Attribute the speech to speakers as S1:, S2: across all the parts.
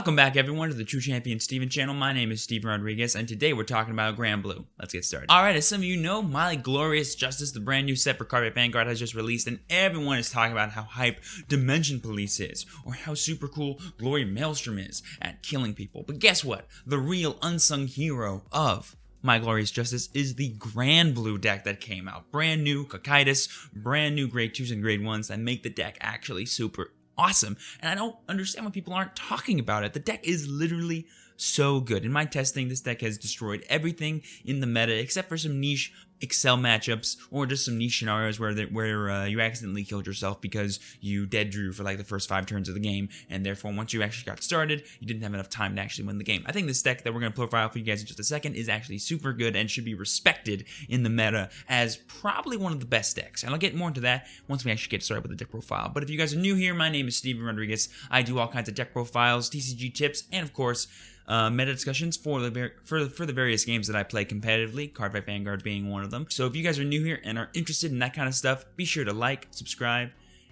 S1: Welcome back, everyone, to the TrueChampionSteven channel. My name is Steven Rodriguez, and today we're talking about Granblue. Let's get started. Alright, as some of you know, My Glorious Justice, the brand new set for Cardfight Vanguard, has just released, and everyone is talking about how hype Dimension Police is, or how super cool Glory Maelstrom is at killing people. But guess what? The real unsung hero of My Glorious Justice is the Granblue deck that came out. Brand new Cocytus, brand new grade 2s and grade 1s that make the deck actually super awesome, and I don't understand why people aren't talking about it. The deck is literally so good. In my testing, this deck has destroyed everything in the meta except for some niche Excel matchups or just some niche scenarios where you accidentally killed yourself because you dead drew for like the first 5 turns of the game, and therefore once you actually got started, you didn't have enough time to actually win the game. I think this deck that we're going to profile for you guys in just a second is actually super good and should be respected in the meta as probably one of the best decks, and I'll get more into that once we actually get started with the deck profile. But if you guys are new here, my name is Steven Rodriguez. I do all kinds of deck profiles, TCG tips, and of course meta discussions for the various games that I play competitively, Cardfight Vanguard being one of them. So if you guys are new here and are interested in that kind of stuff, be sure to like, subscribe,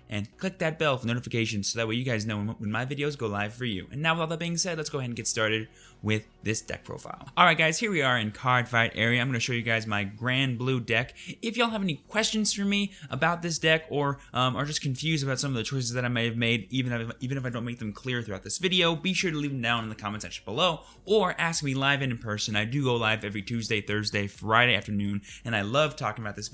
S1: and click that bell for notifications so that way you guys know when my videos go live for you. And now with all that being said, let's go ahead and get started with this deck profile. Alright guys, here we are in Cardfight area. I'm going to show you guys my Granblue deck. If y'all have any questions for me about this deck or are just confused about some of the choices that I may have made, even if I don't make them clear throughout this video, be sure to leave them down in the comment section below or ask me live and in person. I do go live every Tuesday, Thursday, Friday afternoon, and I love talking about this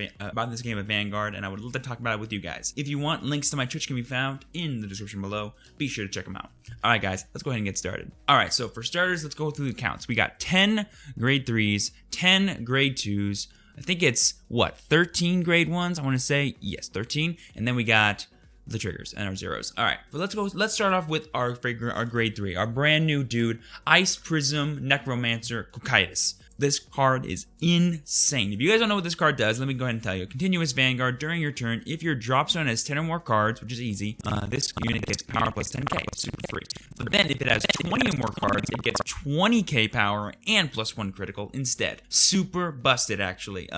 S1: game of Vanguard, and I would love to talk about it with you guys. If you want, links to my Twitch can be found in the description below. Be sure to check them out. Alright guys, let's go ahead and get started. Alright, so for starters, let's go through the counts. We got 10 grade 3s, 10 grade 2s, I think it's, what, 13 grade 1s? I want to say, yes, 13, and then we got the triggers and our zeros. Alright, but let's start off with our grade 3, our brand new dude, Ice Prison Necromancer Cocytus. This card is insane. If you guys don't know what this card does, let me go ahead and tell you. Continuous Vanguard during your turn. If your drop zone has 10 or more cards, which is easy, this unit gets power plus 10k. It's super free. But then if it has 20 or more cards, it gets 20k power and plus 1 critical instead. Super busted, actually.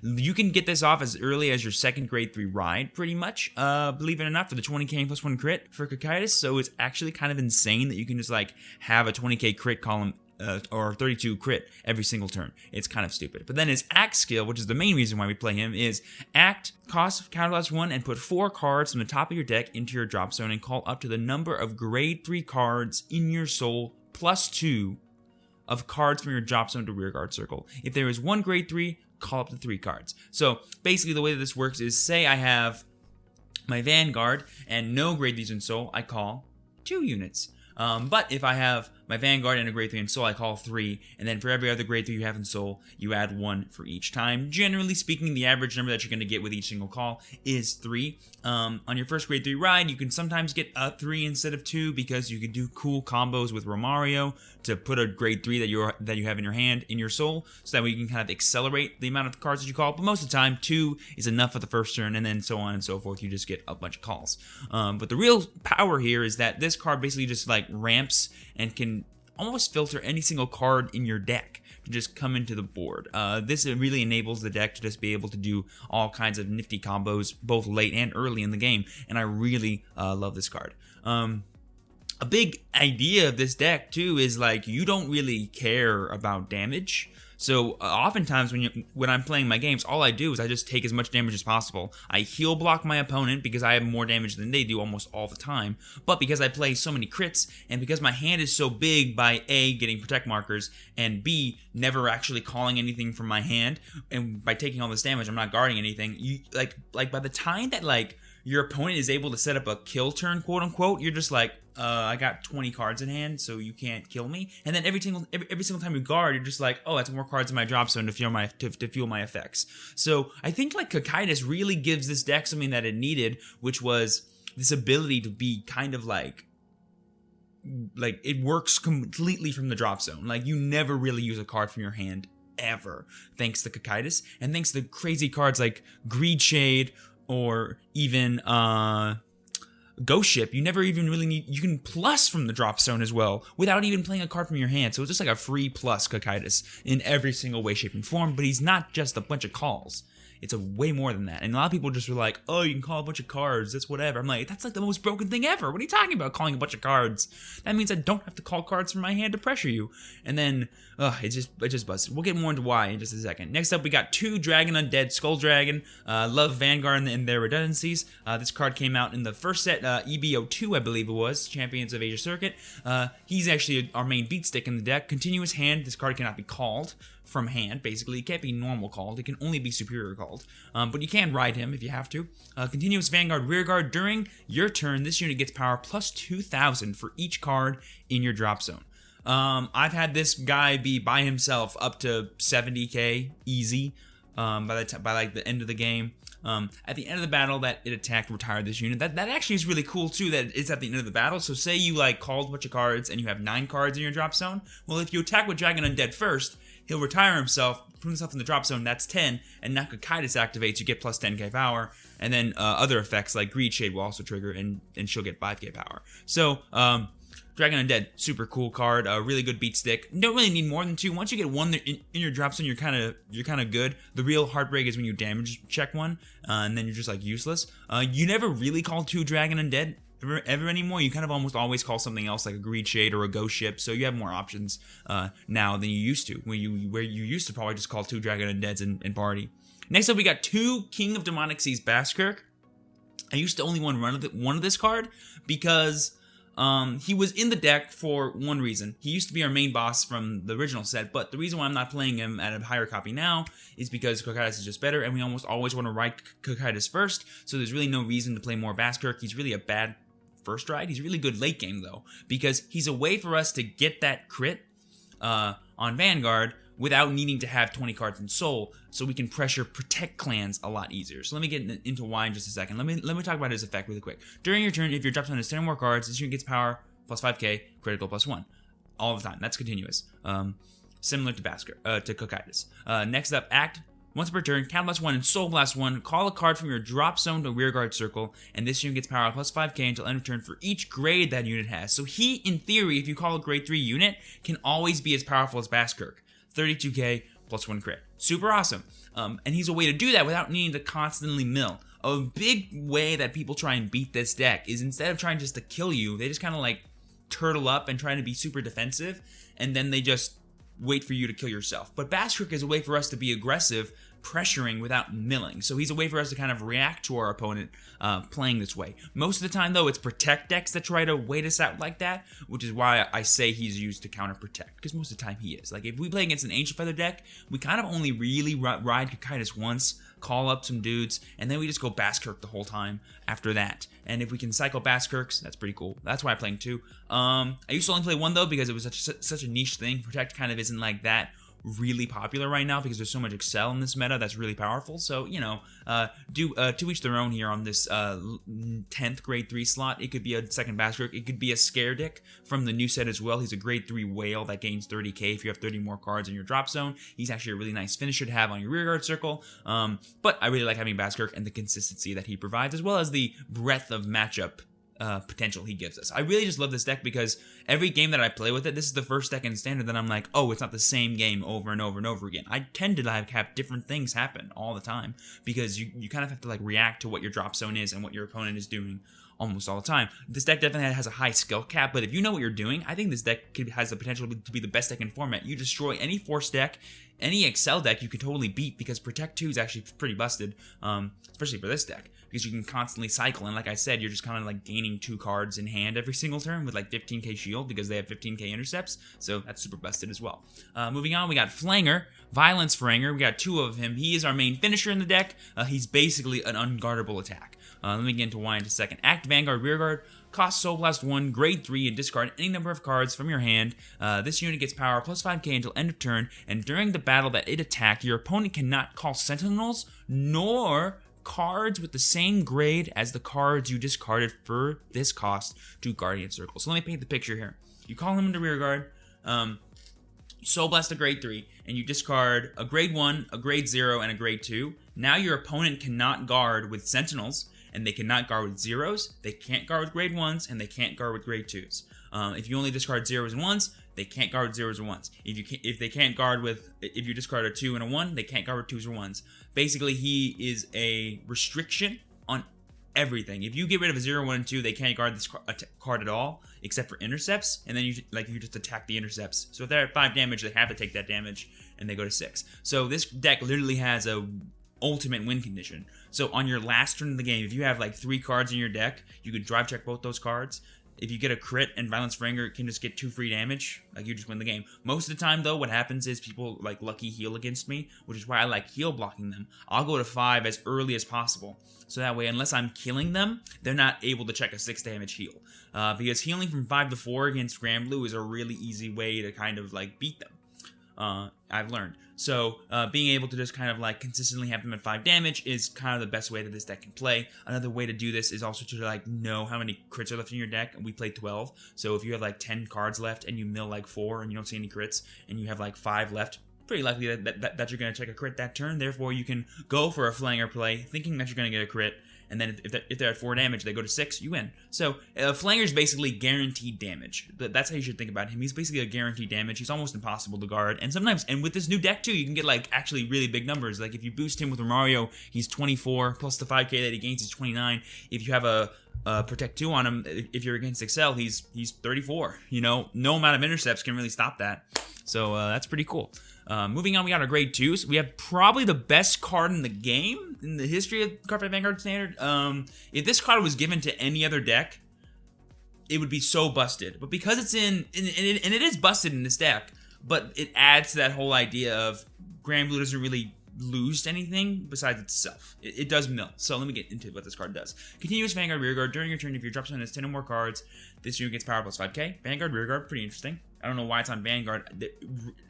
S1: You can get this off as early as your second grade 3 ride, pretty much. Believe it or not, for the 20k and plus 1 crit for Cocytus. So it's actually kind of insane that you can just like have a 20k crit column or 32 crit every single turn. It's kind of stupid. But then his Act skill, which is the main reason why we play him, is Act, cost counterblast 1, and put 4 cards from the top of your deck into your drop zone and call up to the number of grade 3 cards in your soul plus 2 of cards from your drop zone to rear guard circle. If there is 1 grade 3, call up to 3 cards. So basically the way that this works is, say I have my Vanguard and no grade 3s in soul, I call 2 units. But if I have my Vanguard and a grade 3 in soul, I call 3, and then for every other grade 3 you have in soul, you add 1 for each time. Generally speaking, the average number that you're going to get with each single call is 3. On your first grade 3 ride, you can sometimes get a 3 instead of 2 because you can do cool combos with Romario to put a grade 3 that you have in your hand in your soul, so that way you can kind of accelerate the amount of cards that you call. But most of the time, 2 is enough for the first turn, and then so on and so forth. You just get a bunch of calls. But the real power here is that this card basically just like ramps and can almost filter any single card in your deck to just come into the board. This really enables the deck to just be able to do all kinds of nifty combos both late and early in the game, and I really love this card. A big idea of this deck too is like you don't really care about damage. So oftentimes when I'm playing my games, all I do is I just take as much damage as possible. I heal block my opponent because I have more damage than they do almost all the time. But because I play so many crits, and because my hand is so big by A, getting protect markers, and B, never actually calling anything from my hand, and by taking all this damage, I'm not guarding anything. You like by the time that like your opponent is able to set up a kill turn, quote unquote, you're just like, I got 20 cards in hand, so you can't kill me. And then every single time you guard, you're just like, oh, that's more cards in my drop zone to fuel my effects. So I think like Cocytus really gives this deck something that it needed, which was this ability to be kind of like it works completely from the drop zone. Like you never really use a card from your hand ever, thanks to Cocytus, and thanks to crazy cards like Greed Shade or even Ghost Ship. You never even really need, you can plus from the drop zone as well without even playing a card from your hand. So it's just like a free plus Cocytus in every single way, shape, and form, but he's not just a bunch of calls. It's a way more than that. And a lot of people just were like, oh, you can call a bunch of cards, that's whatever. I'm like, that's like the most broken thing ever. What are you talking about, calling a bunch of cards? That means I don't have to call cards from my hand to pressure you. And then, it just busted. We'll get more into why in just a second. Next up, we got 2 Dragon Undead Skull Dragon. Love Vanguard and their redundancies. This card came out in the first set, EB02, I believe it was, Champions of Asia Circuit. He's actually our main beat stick in the deck. Continuous hand, this card cannot be called from hand, basically. It can't be normal called, it can only be superior called. But you can ride him if you have to. Continuous Vanguard Rearguard, during your turn, this unit gets power plus 2,000 for each card in your drop zone. I've had this guy be by himself up to 70k easy by like the end of the game. At the end of the battle that it attacked, retired this unit. That actually is really cool too, that it's at the end of the battle. So say you like called a bunch of cards and you have 9 cards in your drop zone. Well, if you attack with Dragon Undead first, he'll retire himself, put himself in the drop zone, that's 10, and now Cocytus activates, you get plus 10k power, and then other effects like Greed Shade will also trigger, and she'll get 5k power. So, Dragon Undead, super cool card, really good beat stick. You don't really need more than 2. Once you get 1 in your drop zone, you're kind of good. The real heartbreak is when you damage check 1, and then you're just like useless. You never really call 2 Dragon Undead ever anymore. You kind of almost always call something else like a Greed Shade or a Ghost Ship, so you have more options now than you used to, where you used to probably just call 2 Dragon Undeads in party. Next up, we got 2 King of Demonic Seas Baskirk. I used to only want one of this card because he was in the deck for one reason. He used to be our main boss from the original set, but the reason why I'm not playing him at a higher copy now is because Cocytus is just better, and we almost always want to ride Cocytus first, so there's really no reason to play more Baskirk. He's really a bad first ride. He's really good late game, though, because he's a way for us to get that crit on Vanguard without needing to have 20 cards in Soul, so we can pressure Protect clans a lot easier. So let me get into why in just a second. Let me talk about his effect really quick. During your turn, if your drop zone has 10 or more cards, this unit gets power plus 5k, critical plus 1. All the time. That's continuous. Similar to Cocytus. Next up, Act. Once per turn, Counter Blast 1 and Soul Blast 1, call a card from your drop zone to rearguard circle, and this unit gets power plus 5k until end of turn for each grade that unit has. So he, in theory, if you call a grade 3 unit, can always be as powerful as Baskirk. 32k plus 1 crit. Super awesome. And he's a way to do that without needing to constantly mill. A big way that people try and beat this deck is instead of trying just to kill you, they just kind of like turtle up and try to be super defensive, and then they just wait for you to kill yourself. But Baskirk is a way for us to be aggressive, pressuring without milling. So he's a way for us to kind of react to our opponent playing this way. Most of the time, though, it's Protect decks that try to wait us out like that, which is why I say he's used to counter Protect, because most of the time he is. Like, if we play against an Ancient Feather deck, we kind of only really ride Cocytus once, call up some dudes, and then we just go Baskirk the whole time after that. And if we can cycle Baskirks, that's pretty cool. That's why I'm playing 2. I used to only play 1, though, because it was such a niche thing. Protect kind of isn't like that really popular right now because there's so much Excel in this meta that's really powerful. So, you know, to each their own here on this 10th grade 3 slot. It could be a second Baskirk. It could be a Scare Dick from the new set as well. He's a grade 3 whale that gains 30k if you have 30 more cards in your drop zone. He's actually a really nice finisher to have on your rearguard circle. But I really like having Baskirk and the consistency that he provides, as well as the breadth of matchup potential he gives us. I really just love this deck because every game that I play with it, this is the first deck in Standard that I'm like, oh, it's not the same game over and over and over again. I tend to have different things happen all the time because you kind of have to like react to what your drop zone is and what your opponent is doing almost all the time. This deck definitely has a high skill cap, but if you know what you're doing, I think this deck has the potential to be the best deck in format. You destroy any Force deck, any Excel deck you could totally beat because Protect 2 is actually pretty busted, especially for this deck, because you can constantly cycle, and like I said, you're just kind of like gaining 2 cards in hand every single turn with like 15k shield because they have 15k intercepts, so that's super busted as well. Moving on, we got Flanger, Violence Franger. We got 2 of him. He is our main finisher in the deck. He's basically an unguardable attack. Let me get into why in just a second. Act Vanguard Rearguard. Cost Soul Blast 1, grade 3, and discard any number of cards from your hand. This unit gets power plus 5k until end of turn, and during the battle that it attacked, your opponent cannot call Sentinels nor cards with the same grade as the cards you discarded for this cost to Guardian Circle. So let me paint the picture here. You call him into Rearguard, Soul Blast a grade 3, and you discard a grade 1, a grade 0, and a grade 2. Now your opponent cannot guard with Sentinels, and they cannot guard with 0s, they can't guard with grade 1s, and they can't guard with grade 2s. If you only discard 0s and 1s, they can't guard 0s or 1s. If they can't guard with, if you discard a 2 and a 1, they can't guard with 2s or 1s. Basically, he is a restriction on everything. If you get rid of a 0, 1, and 2, they can't guard this card at all, except for intercepts, and then you just attack the intercepts. So if they're at 5 damage, they have to take that damage, and they go to 6. So this deck literally has a ultimate win condition. So on your last turn of the game, if you have like 3 cards in your deck, you can drive check both those cards. If you get a crit and Violence Ranger can just get 2 free damage, like you just win the game. Most of the time though, what happens is people like lucky heal against me, which is why I like heal blocking them. I'll go to 5 as early as possible. So that way, unless I'm killing them, they're not able to check a 6 damage heal. Because healing from 5 to 4 against Granblue is a really easy way to kind of like beat them. I've learned. So being able to just kind of like consistently have them at 5 damage is kind of the best way that this deck can play. Another way to do this is also to like know how many crits are left in your deck. We play 12. So if you have like 10 cards left and you mill like 4 and you don't see any crits and you have like 5 left, pretty likely that you're going to check a crit that turn. Therefore, you can go for a flanger play thinking that you're going to get a crit. And then if they're at 4 damage, they go to 6, you win. So Flanger is basically guaranteed damage. That's how you should think about him. He's basically a guaranteed damage. He's almost impossible to guard. And sometimes, and with this new deck too, you can get like actually really big numbers. Like if you boost him with Romario, he's 24, plus the 5k that he gains, he's 29. If you have a Protect 2 on him, if you're against Excel, he's 34. You know, no amount of intercepts can really stop that. So that's pretty cool. Moving on, we got our grade 2s. We have probably the best card in the game, in the history of Cardfight Vanguard Standard. If this card was given to any other deck, it would be so busted. But because it's and it is busted in this deck, but it adds to that whole idea of Granblue doesn't really lose anything besides itself. It does mill. So let me get into what this card does. Continuous Vanguard Rearguard. During your turn, if your drop zone has 10 or more cards, this unit gets power plus 5k. Vanguard Rearguard, pretty interesting. I don't know why it's on Vanguard.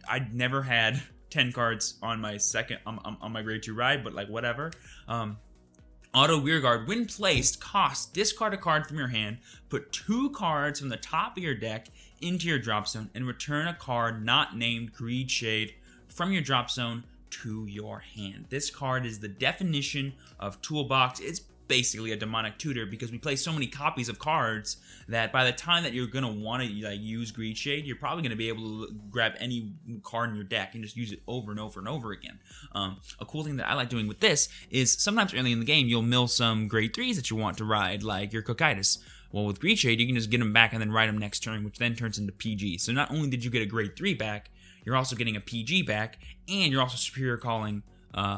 S1: I'd never had 10 cards on my on my grade 2 ride, but like whatever. Auto Rearguard, when placed, costs discard a card from your hand, put 2 cards from the top of your deck into your drop zone, and return a card not named Greed Shade from your drop zone to your hand. This card is the definition of toolbox. It's basically a demonic tutor because we play so many copies of cards that by the time that you're gonna want to like use Greed Shade, you're probably gonna be able to grab any card in your deck and just use it over and over and over again. A cool thing that I like doing with this is sometimes early in the game you'll mill some grade 3s that you want to ride, like your Cocytus. Well, with Greed Shade, you can just get them back and then ride them next turn, which then turns into PG. So not only did you get a grade 3 back, you're also getting a PG back, and you're also superior calling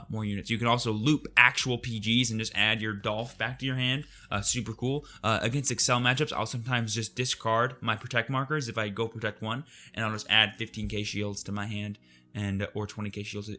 S1: more units. You can also loop actual PGs and just add your Dolph back to your hand. Super cool. Against Excel matchups, I'll sometimes just discard my Protect markers if I go Protect 1, and I'll just add 15k shields to my hand, and or 20k shields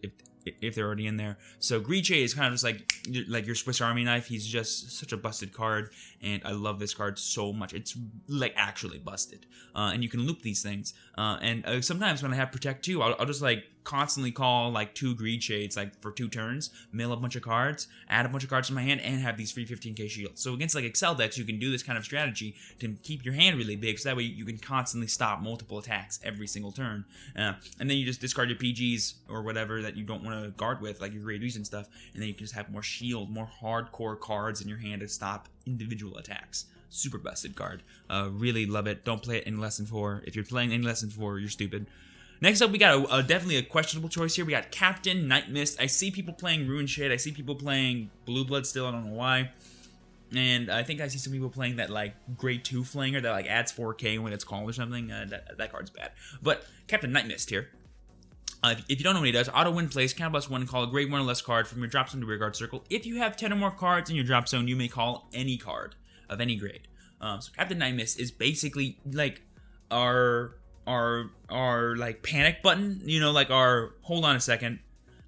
S1: if they're already in there. So Greed Shade is kind of just like your Swiss Army knife. He's just such a busted card, and I love this card so much. It's like actually busted. And you can loop these things. And sometimes when I have Protect 2, I'll just like constantly call like 2 Greed Shades like for 2 turns, mill a bunch of cards, add a bunch of cards to my hand, and have these free 15k shields. So against like Excel decks, you can do this kind of strategy to keep your hand really big, so that way you can constantly stop multiple attacks every single turn. And then you just discard your PGs or whatever that you don't want to guard with, like your grade 3s and stuff, and then you can just have more shield, more hardcore cards in your hand to stop individual attacks. Super busted card. Really love it. Don't play it in Lesson 4. If you're playing in Lesson 4, you're stupid. Next up, we got definitely a questionable choice here. We got Captain Night Mist. I see people playing Ruin Shade. I see people playing Blue Blood still. I don't know why. And I think I see some people playing that like grade 2 flanger that like adds 4k when it's called or something. That card's bad. But Captain Night Mist here. If you don't know what he does, auto win place, count plus 1, call a grade 1 or less card from your drop zone to rear guard circle. If you have 10 or more cards in your drop zone, you may call any card of any grade. So Captain Night Mist is basically like our like panic button, you know, like our hold on a second,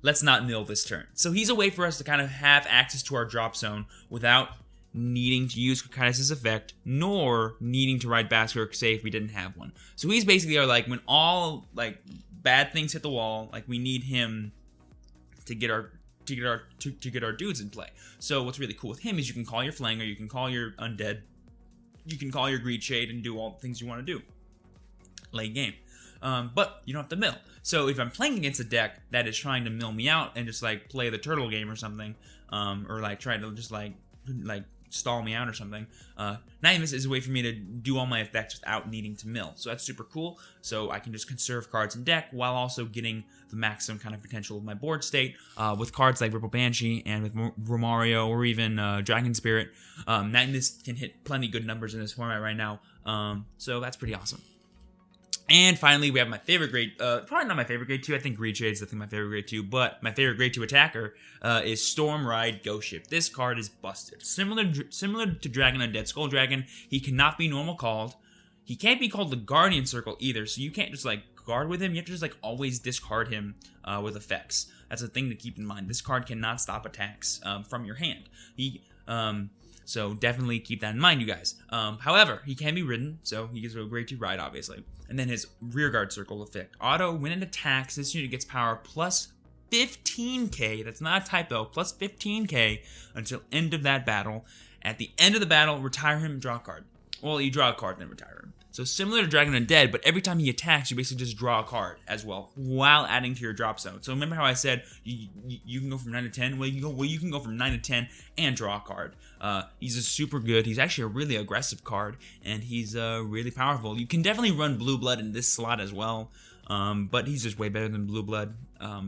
S1: let's not mill this turn. So he's a way for us to kind of have access to our drop zone without needing to use Cocytus' effect, nor needing to ride Baskerk, say if we didn't have one. So he's basically our like when all like bad things hit the wall, like we need him to get our dudes in play. So what's really cool with him is you can call your Flanger, you can call your Undead, you can call your Greed Shade and do all the things you want to do late game. But you don't have to mill. So if I'm playing against a deck that is trying to mill me out and just like play the turtle game or something, or like try to just like stall me out or something. Night is a way for me to do all my effects without needing to mill, so that's super cool. So I can just conserve cards in deck while also getting the maximum kind of potential of my board state with cards like Ripple Banshee and with Romario or even Dragon Spirit. Night can hit plenty good numbers in this format right now, so that's pretty awesome. And finally, we have my favorite grade, probably not my favorite grade 2, I think Greed Shade is definitely my favorite grade 2, but my favorite grade 2 attacker is Storm Ride Ghost Ship. This card is busted. Similar to Dragon Undead Skull Dragon, he cannot be normal called. He can't be called the Guardian Circle either, so you can't just like guard with him, you have to just like always discard him with effects. That's a thing to keep in mind. This card cannot stop attacks from your hand. So definitely keep that in mind, you guys. However, he can be ridden, so he gives a grade 2 ride, obviously. And then his Rearguard Circle effect. Auto, when it attacks, this unit gets power plus 15k, that's not a typo, plus 15k until end of that battle. At the end of the battle, retire him and draw a card. Well, you draw a card and then retire him. So similar to Dragon Undead, but every time he attacks, you basically just draw a card as well, while adding to your drop zone. So remember how I said you can go from 9 to 10? Well, you can go from 9 to 10 and draw a card. He's a super good. He's actually a really aggressive card, and he's really powerful. You can definitely run Blue Blood in this slot as well, but he's just way better than Blue Blood,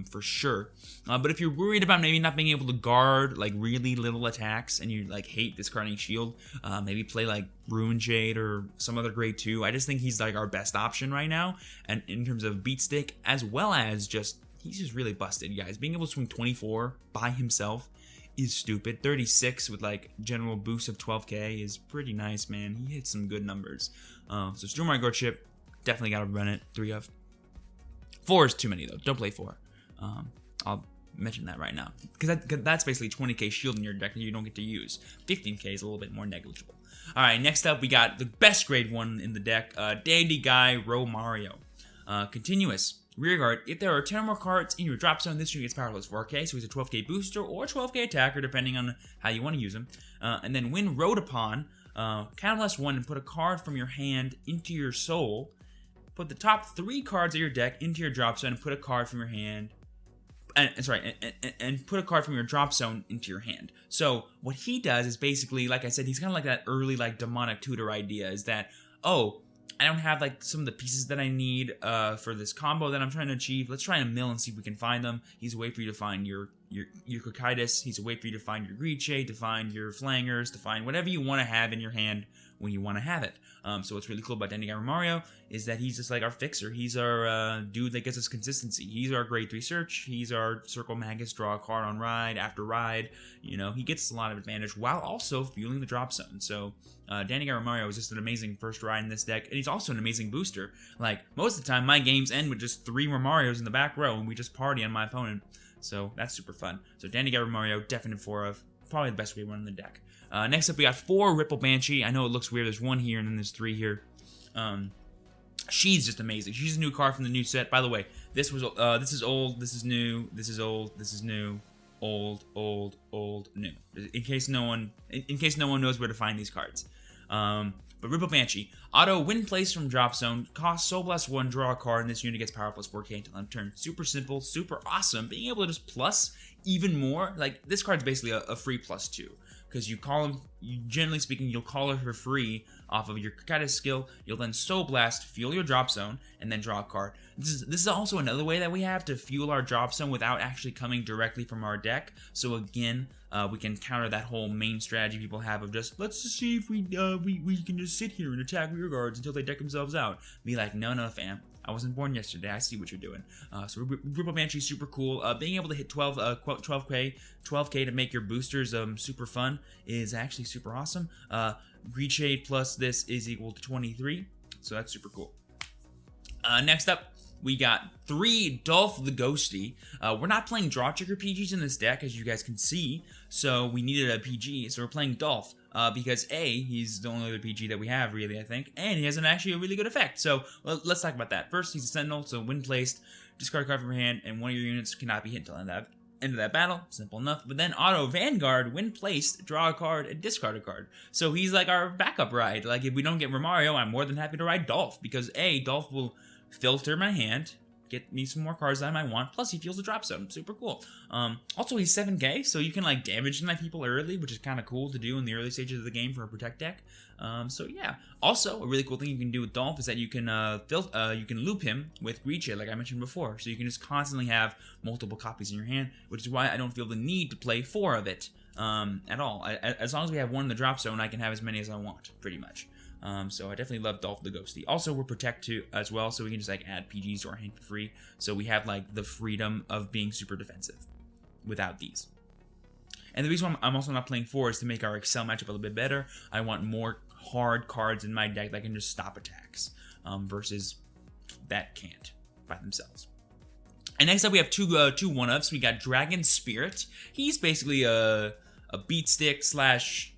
S1: for sure. But if you're worried about maybe not being able to guard like really little attacks and you like hate discarding shield, maybe play like Ruin Shade or some other grade 2. I just think he's like our best option right now, and in terms of beat stick, as well as he's just really busted, guys. Being able to swing 24 by himself is stupid. 36 with like general boost of 12k is pretty nice, man. He hits some good numbers. So Storm Ride Ghost Ship, definitely gotta run it. 3 of. 4 is too many though. Don't play 4. I'll mention that right now, because that's basically 20k shield in your deck that you don't get to use. 15k is a little bit more negligible. All right, next up we got the best grade 1 in the deck, Dandy Guy Romario. Continuous Rearguard. If there are 10 or more cards in your drop zone, this unit gets power plus 4k, so he's a 12k booster or 12k attacker, depending on how you want to use him. And then when rode upon, counter +1 and put a card from your hand into your soul. Put the top 3 cards of your deck into your drop zone and put a card from your hand. And put a card from your drop zone into your hand. So what he does is basically, like I said, he's kind of like that early like demonic tutor idea. Is that, oh, I don't have like some of the pieces that I need for this combo that I'm trying to achieve. Let's try and mill and see if we can find them. He's a way for you to find your Cocytus. He's a way for you to find your Greed Shade, to find your Flangers, to find whatever you want to have in your hand when you want to have it. So what's really cool about Dandy Guy Romario is that he's just like our fixer. He's our dude that gets us consistency. He's our grade 3 search. He's our Circle Magus, draw a card on ride after ride. You know, he gets a lot of advantage while also fueling the drop zone. So Dandy Guy Romario is just an amazing first ride in this deck, and he's also an amazing booster. Like, most of the time, my games end with just 3 Romarios in the back row, and we just party on my opponent. So that's super fun. So Dandy Guy Romario, definite 4 of. Probably the best grade 1 in the deck. Next up, we got 4 Ripple Banshee. I know it looks weird. There's 1 here, and then there's 3 here. She's just amazing. She's a new card from the new set. By the way, this is old, this is new, this is old, this is new, old, new. In case no one knows where to find these cards. But Ripple Banshee, auto when placed from drop zone, cost Soul Blast 1, draw a card, and this unit gets power plus 4k until end turn. Super simple, super awesome. Being able to just plus even more, like this card's basically a free +2. Because you call him, generally speaking, you'll call her for free off of your Cocytus skill. You'll then Soul Blast, fuel your drop zone, and then draw a card. This is also another way that we have to fuel our drop zone without actually coming directly from our deck. So again, we can counter that whole main strategy people have of just, let's just see if we can just sit here and attack rear guards until they deck themselves out. Be like, no, fam. I wasn't born yesterday. I see what you're doing. So Ripple Banshee is super cool. Being able to hit 12k to make your boosters super fun is actually super awesome. Greed Shade plus this is equal to 23, so that's super cool. Next up, we got 3 Dolph the Ghosty. We're not playing Draw Trigger PGs in this deck, as you guys can see, so we needed a PG, so we're playing Dolph. Because A, he's the only other PG that we have, really, I think, and he has actually a really good effect. So, let's talk about that. First, he's a Sentinel, so when placed, discard a card from your hand, and one of your units cannot be hit until end of that battle. Simple enough. But then auto Vanguard, when placed, draw a card and discard a card. So he's like our backup ride. Like, if we don't get Romario, I'm more than happy to ride Dolph, because A, Dolph will filter my hand, get me some more cards that I might want. Plus, he feels the drop zone. Super cool. Also, he's 7k, so you can like damage my people early, which is kind of cool to do in the early stages of the game for a protect deck. So yeah. Also, a really cool thing you can do with Dolph is that you can you can loop him with Greed Shade, like I mentioned before. So you can just constantly have multiple copies in your hand, which is why I don't feel the need to play 4 of it at all. As long as we have 1 in the drop zone, I can have as many as I want, pretty much. So I definitely love Dolph the Ghosty. Also, we're Protect too as well, so we can just like add PGs to our hand for free. So we have like the freedom of being super defensive without these. And the reason why I'm also not playing 4 is to make our Excel matchup a little bit better. I want more hard cards in my deck that can just stop attacks versus that can't by themselves. And next up we have two 1-ups. We got Dragon Spirit. He's basically a beat stick slash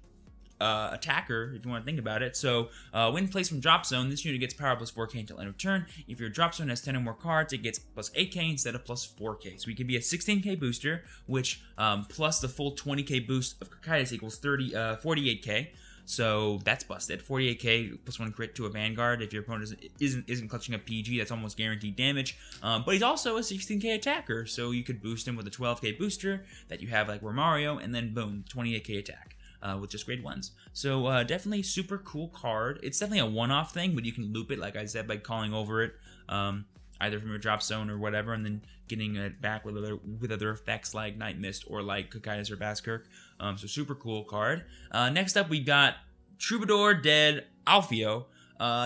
S1: attacker, if you want to think about it. So when placed from drop zone, this unit gets power plus 4k until end of turn. If your drop zone has 10 or more cards, it gets plus 8k instead of plus 4k. So we can be a 16k booster, which plus the full 20k boost of Cocytus equals 48k. So that's busted. 48k plus 1 crit to a Vanguard. If your opponent isn't clutching a PG, that's almost guaranteed damage. But he's also a 16k attacker, so you could boost him with a 12k booster that you have like Romario, and then boom, 28k attack. With just grade 1s. So definitely super cool card. It's definitely a one-off thing, but you can loop it, like I said, by calling over it, either from your drop zone or whatever, and then getting it back with other effects like Night Mist or like Cocytus or Baskirk. So super cool card. Next up, we got Troubadour Dead Alfio.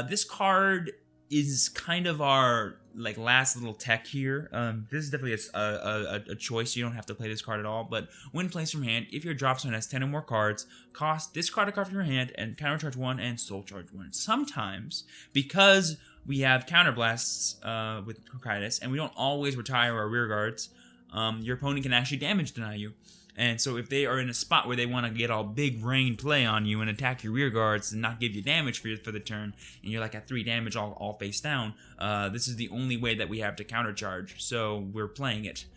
S1: This card is kind of our like last little tech here. This is definitely a choice. You don't have to play this card at all, but when placed from hand, if your drop zone has 10 or more cards, discard a card from your hand and countercharge 1 and soul charge 1. Sometimes, because we have counterblasts with Cocytus and we don't always retire our rear guards, your opponent can actually damage deny you. And so if they are in a spot where they want to get all big brain play on you and attack your rear guards and not give you damage for the turn, and you're like at 3 damage all face down, this is the only way that we have to countercharge. So we're playing it.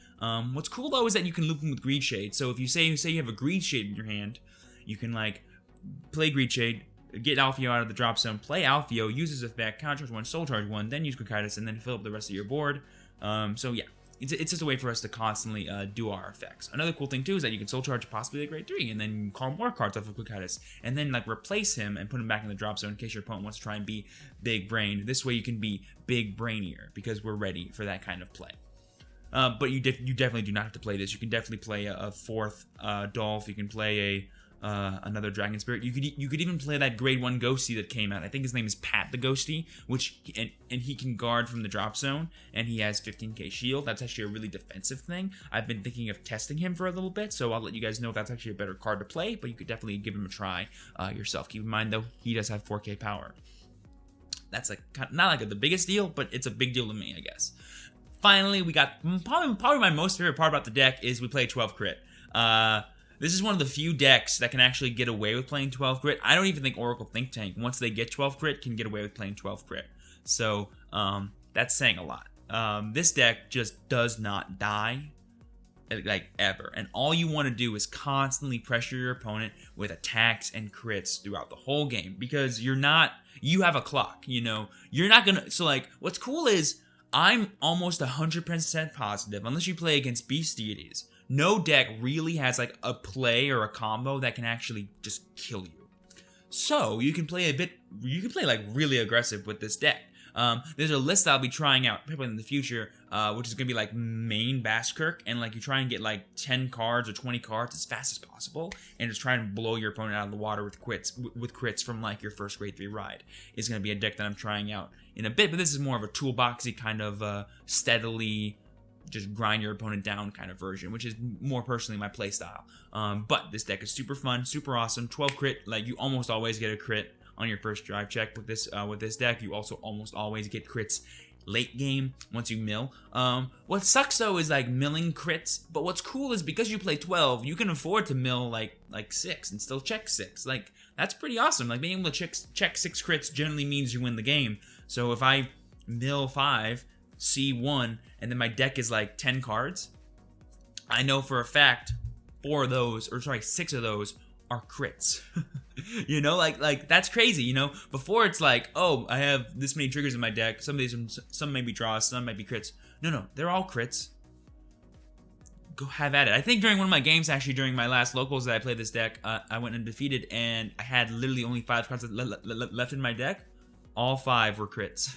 S1: What's cool though is that you can loop them with Greed Shade. So if you say you have a Greed Shade in your hand, you can like play Greed Shade, get Alfio out of the drop zone, play Alfio, use his effect, countercharge 1, soul charge 1, then use Cocytus, and then fill up the rest of your board. So yeah. It's just a way for us to constantly do our effects. Another cool thing too is that you can soul charge possibly a grade 3 and then call more cards off of Cocytus and then like replace him and put him back in the drop zone in case your opponent wants to try and be big brained. This way you can be big brainier because we're ready for that kind of play. But you definitely do not have to play this. You can definitely play a 4th Dolph. You can play another Dragon Spirit. You could even play that grade 1 Ghosty that came out. I think his name is Pat the Ghosty, which and he can guard from the drop zone, and he has 15k shield. That's actually a really defensive thing. I've been thinking of testing him for a little bit, so I'll let you guys know if that's actually a better card to play, but you could definitely give him a try yourself. Keep in mind, though, he does have 4k power. That's like not like the biggest deal, but it's a big deal to me, I guess. Finally, we got probably my most favorite part about the deck is we play 12 crit. This is one of the few decks that can actually get away with playing 12 crit. I don't even think Oracle Think Tank, once they get 12 crit, can get away with playing 12 crit. So, that's saying a lot. This deck just does not die, like, ever. And all you want to do is constantly pressure your opponent with attacks and crits throughout the whole game. Because you have a clock, you know? You're not gonna, so like, what's cool is, I'm almost 100% positive, unless you play against Beast Deities, no deck really has like a play or a combo that can actually just kill you. So you can play like really aggressive with this deck. There's a list I'll be trying out probably in the future, which is gonna be like main Baskirk, and like you try and get like 10 cards or 20 cards as fast as possible, and just try and blow your opponent out of the water with crits from like your first grade 3 ride. Is gonna be a deck that I'm trying out in a bit, but this is more of a toolboxy kind of steadily just grind your opponent down kind of version, which is more personally my playstyle. But this deck is super fun, super awesome. 12 crit, like you almost always get a crit on your first drive check with this deck. You also almost always get crits late game once you mill. What sucks though is like milling crits, but what's cool is because you play 12, you can afford to mill like 6 and still check 6. Like that's pretty awesome. Like being able to check 6 crits generally means you win the game. So if I mill 5, C1, and then my deck is like 10 cards, I know for a fact 6 of those are crits. You know, like that's crazy. You know, before it's like, oh, I have this many triggers in my deck. Some may be draws, some might be crits. No, they're all crits. Go have at it. I think during one of my games, actually during my last locals that I played this deck, I went undefeated, and I had literally only 5 cards left in my deck. All 5 were crits.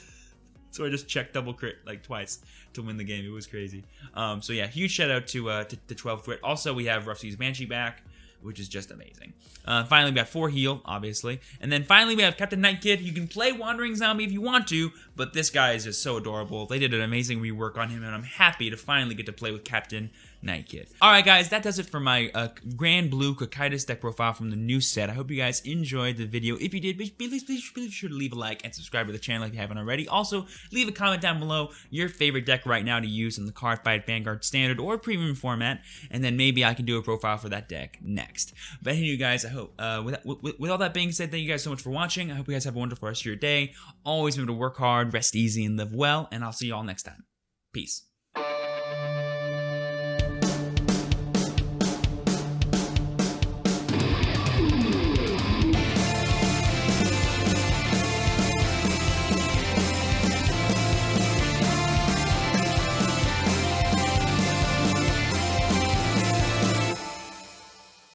S1: So I just checked double crit like twice to win the game. It was crazy. So yeah, huge shout out to 12 crit. Also, we have Rough Seas Banshee back, which is just amazing. Finally, we got 4 heal, obviously. And then finally, we have Captain Night Kid. You can play Wandering Zombie if you want to, but this guy is just so adorable. They did an amazing rework on him, and I'm happy to finally get to play with Captain Night Kid. Alright guys, that does it for my Granblue Cocytus deck profile from the new set. I hope you guys enjoyed the video. If you did, please be sure to leave a like and subscribe to the channel if you haven't already. Also, leave a comment down below your favorite deck right now to use in the Cardfight Vanguard Standard or Premium format, and then maybe I can do a profile for that deck next. But anyway, you guys, I hope, with all that being said, thank you guys so much for watching. I hope you guys have a wonderful rest of your day. Always remember to work hard, rest easy, and live well, and I'll see you all next time. Peace.